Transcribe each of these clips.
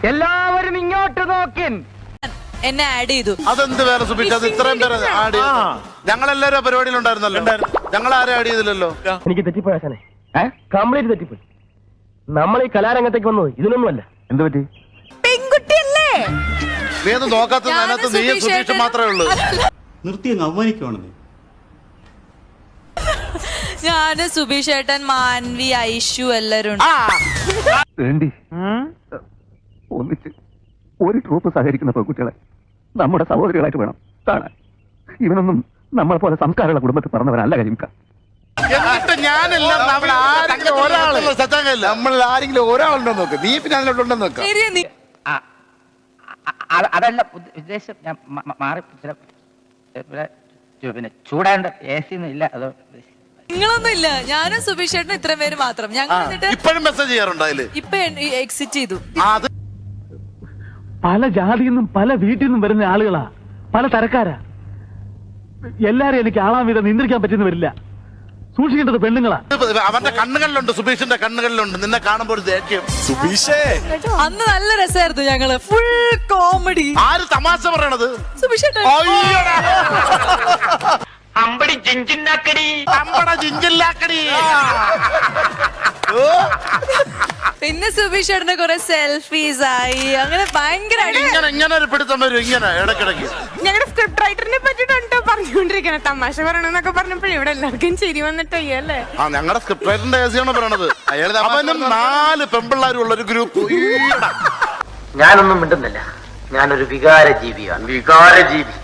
എല്ലാവരും ഇങ്ങോട്ട് നോക്കിൻ. എന്നെ ആഡ് ചെയ്തു. അതെന്ത് വേറെ സുബീഷ്, അത് ഇത്രയും പേര് ആഡ് ചെയ്തു. ഞങ്ങളെല്ലാരും പരിപാടിയിലുണ്ടായിരുന്നല്ലോ. ഞങ്ങൾ ആരും ആഡ് ചെയ്തില്ലല്ലോ. എനിക്ക് തെറ്റിപ്പോയാശാനെ, കംപ്ലീറ്റ് തെറ്റിപ്പോയി. നമ്മൾ ഈ കലാരംഗത്തേക്ക് വന്നത് ഇതിനൊന്നുമല്ല. എന്ത് പറ്റി? പെൺകുട്ടിയല്ലേ? നീ ഒന്ന് നോക്കാത്ത അതിനകത്ത് നീ സുബീഷ് മാത്രമേ ഉള്ളൂ. നിർത്തി അങ്ങ് അവമാനിക്കുവാണെന്ന്. ഞാന് സുബീഷ് ഏട്ടൻ, മാൻവി, ഐഷു എല്ലാരും ഒന്നിച്ച് ഒരു ട്രൂപ്പ് സഹകരിക്കുന്ന പെൺകുട്ടികളെ നമ്മുടെ സഹോദരികളായിട്ട് വേണം കാണാൻ. ഇവനൊന്നും നമ്മളെ പോലെ സംസ്കാരമുള്ള കുടുംബത്തിൽ പറഞ്ഞവരല്ല കരിമിക്ക. എന്നിട്ട് ഞാനെല്ലാം നമ്മൾ ആരെങ്കിലും ഒരാളുണ്ടോ നോക്ക്. നീ പിന്നെ അതിലോട്ടുണ്ടെന്ന് നോക്കാം. അതല്ല ഉദ്ദേശം. ഞാൻ മാറി പിന്നെ ചൂടാണ്ട് AC ഒന്നും ഇല്ല. അതോ നിങ്ങളൊന്നും ഇല്ല. ഞാനും സുബീഷ് ഏട്ടനും ഇത്ര പേര് മാത്രം. ഞങ്ങൾ ഇപ്പോഴും മെസ്സേജ് ചെയ്യാറുണ്ടോ അതില്? ഇപ്പൊ എക്സിറ്റ് ചെയ്തു. പല ജാതിയിൽ നിന്നും പല വീട്ടിൽ നിന്നും വരുന്ന ആളുകളാ, പല തരക്കാരാ. എല്ലാരും എനിക്ക് ആളാൻ വിധം നിയന്ത്രിക്കാൻ പറ്റുന്ന വരില്ല. സൂക്ഷിക്കേണ്ടത് പെണ്ണുങ്ങളാ. അവന്റെ കണ്ണുകളിലുണ്ട്, സുബീഷിന്റെ കണ്ണുകളിലുണ്ട് നിന്നെ കാണുമ്പോൾ ഒരു ദേഷ്യം. സുബീഷേ, അന്ന് നല്ല രസമായിരുന്നു. ഞങ്ങള് ഫുൾ കോമഡി. ആര് തമാശ പറയണത്? സുബീഷ് ഏട്ടൻ. അമ്പടി ജിഞ്ചിന്നാക്കടി, അമ്പട ജിഞ്ചില്ലാക്കടി. പിന്നെ സുബീഷ് ഏട്ടന്റെ കുറെ സെൽഫീസ് ആയി. അങ്ങനെ ഭയങ്കര ഇങ്ങനെ ഒരു പിടുത്തം വരും ഇങ്ങനെ ഇടക്കിടക്ക്. ഞങ്ങളുടെ സ്ക്രിപ്റ്റ് റൈറ്ററിനെ പറ്റിട്ടുണ്ട് പറഞ്ഞുകൊണ്ടിരിക്കണ. തമാശ പറയണെന്നൊക്കെ പറഞ്ഞപ്പോഴേ ഇവിടെ എല്ലാവർക്കും ചിരി വന്നിട്ടല്ലേ. ഞങ്ങളുടെ സ്ക്രിപ്റ്റ് റൈറ്ററിന്റെ ഏസിയാണ് പറയണത്. അവനും 4 പെമ്പിള്ളാരും ഉള്ള ഒരു ഗ്രൂപ്പ്. ഞാനൊന്നും മിണ്ടുന്നില്ല. ഞാനൊരു വികാര ജീവിയാണ്. വികാരജീവി.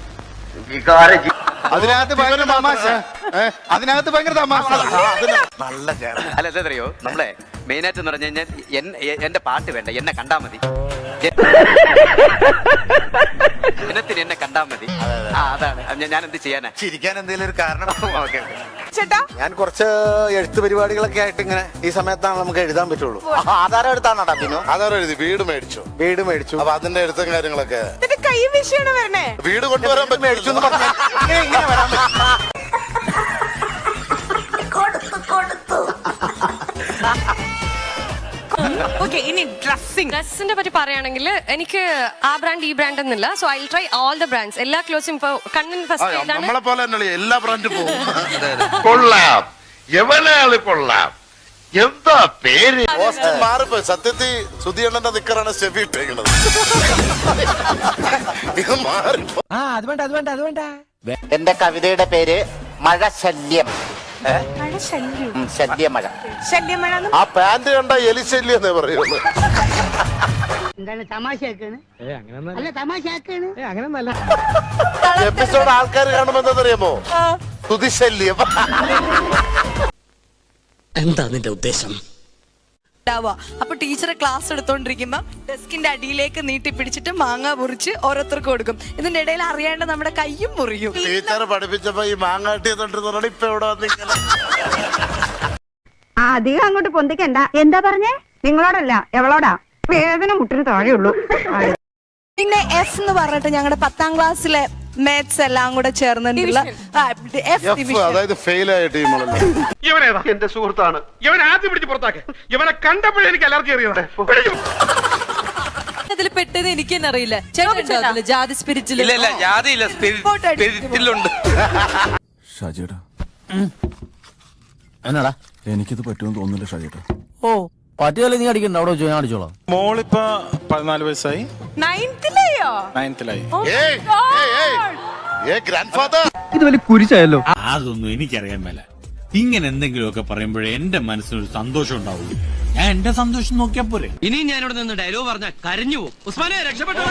അതിനകത്ത് ഭയങ്കര തമാശ. നല്ല അല്ല എന്തറിയോ, നമ്മളെ മെയിനായിട്ട് എന്ന് പറഞ്ഞു കഴിഞ്ഞാൽ എന്റെ പാട്ട് വേണ്ട, എന്നെ കണ്ടാ മതി. ദിനത്തിന് എന്നെ കണ്ടാ മതി. അതാണ് ഞാൻ എന്ത് ചെയ്യാനാ. ചിരിക്കാൻ എന്തെങ്കിലും ഒരു കാരണം. ചേട്ടാ, ഞാൻ കുറച്ച് എഴുത്ത് പരിപാടികളൊക്കെ ആയിട്ട് ഇങ്ങനെ ഈ സമയത്താണ് നമുക്ക് എഴുതാൻ പറ്റുള്ളൂ. ആധാരം എടുത്താണോടാ? പിന്നെ ആധാരം എഴുതി വീട് മേടിച്ചു. അപ്പൊ അതിന്റെ എഴുത്തും കാര്യങ്ങളൊക്കെ. ഇതിന്റെ കൈ വിഷയാണ് വരണേ. വീട് കൊണ്ടുവരാൻ പറ്റും. മേടിച്ചു എന്ന് പറഞ്ഞാൽ ഇങ്ങനെ വരാൻ പറ്റും. ഓക്കെ, ഇനി ഡ്രസ്സിന്റെ പറ്റി പറയുകയാണെങ്കിൽ എനിക്ക് ആ ബ്രാൻഡ് ഈ ബ്രാൻഡ് എന്നില്ല. So I try all the brands. എല്ലാ ക്ലോസും ഇപ്പൊ കണ്ണിന് ഫസ്റ്റ് നമ്മളെ പോലെ തന്നെ എല്ലാ ബ്രാൻഡും പോകും. കൊള്ളാം, എവനാള് കൊള്ളാം. എന്താ പേര്? മാറിപ്പോയി. സത്യത്തിൽ സുധിയണ്ണന്റെ നിക്കറാണ് സ്റ്റെഫി ഇട്ടേക്കുന്നത്. എന്റെ കവിതയുടെ പേര് മഴശല്യം. ശല്യമഴ. ശല്യമഴ. ആ പാന്റ് കണ്ട എലിശല്യം എന്നേ പറയുള്ളൂ. എന്താണ് തമാശയാക്കാണ്? അല്ല തമാശയാക്കാണ്. എപ്പിസോഡ് ആൾക്കാർ കാണുമ്പോ എന്താണെന്നറിയാമോ? സുധിശല്യം. എന്താ നിന്റെ ഉദ്ദേശം? അപ്പൊ ടീച്ചറെ ക്ലാസ് എടുത്തോണ്ടിരിക്കുമ്പോ ഡെസ്കിന്റെ അടിയിലേക്ക് നീട്ടി പിടിച്ചിട്ട് മാങ്ങ മുറിച്ച് ഓരോരുത്തർക്ക് കൊടുക്കും. ഇതിന്റെ ഇടയിൽ അറിയാണ്ട് നമ്മുടെ കയ്യും മുറിയും. ടീച്ചർ പഠിപ്പിച്ചപ്പോ ഈ മാങ്ങാട്ടിയതുകൊണ്ട് ഇപ്പൊ ഇവിടെ വന്നിങ്ങനെ. അധികം അങ്ങോട്ട് പൊന്തിക്കണ്ട. എന്താ പറഞ്ഞേ? നിങ്ങളോടല്ല, എവളോടാ? വേദന മുട്ടിന് താഴെയുള്ളൂ. പിന്നെ എഫ് എന്ന് പറഞ്ഞിട്ട് ഞങ്ങളുടെ 10ാം ക്ലാസ്സിലെ മാത്സ് എല്ലാം കൂടെ ചേർന്നിട്ടുള്ള അതായത് ഫെയിൽ ആയ ടീമാണല്ലോ. ഇവനേതാ? എന്റെ സുഹൃത്താണ്. ഇവൻ ആദ്യം പിടിച്ച് പുറത്താക്കെ. ഇവനെ കണ്ടപ്പോഴേ എനിക്ക് അലർജി അറിയുന്നത്. അതിൽ പെട്ടത് എനിക്ക് തന്നെ അറിയില്ല. ചേട്ടൻ ജാതി സ്പിരിറ്റിൽ ഇല്ല, ജാതിയില്ല, സ്പിരിറ്റിലുണ്ട്. ഷാജിയേട്ടാ, എന്നാടാ എനിക്കിത് പറ്റുമെന്ന് തോന്നുന്നില്ല ഷാജിയേട്ടാ. ഓ പറ്റിയല്ലേ, നീ അടിക്കണ്ട. അവിടെ വെച്ച് ഞാൻ അടിച്ചോളാം. മോളിപ്പോ 14 വയസ്സായി. 9th-ലായി. ഇത് വലിയ കുരിശായല്ലോ. അതൊന്നും എനിക്കറിയാൻ മേല. ഇങ്ങനെ എന്തെങ്കിലുമൊക്കെ പറയുമ്പോഴേ എന്റെ മനസ്സിനൊരു സന്തോഷം ഉണ്ടാവുള്ളൂ. ഞാൻ എന്റെ സന്തോഷം നോക്കിയാ പോരെ. ഇനി ഞാനിവിടെ നിന്ന് ഡയലോഗ് പറഞ്ഞാൽ കരഞ്ഞു പോകും. ഉസ്മാനെ രക്ഷപ്പെട്ടോ.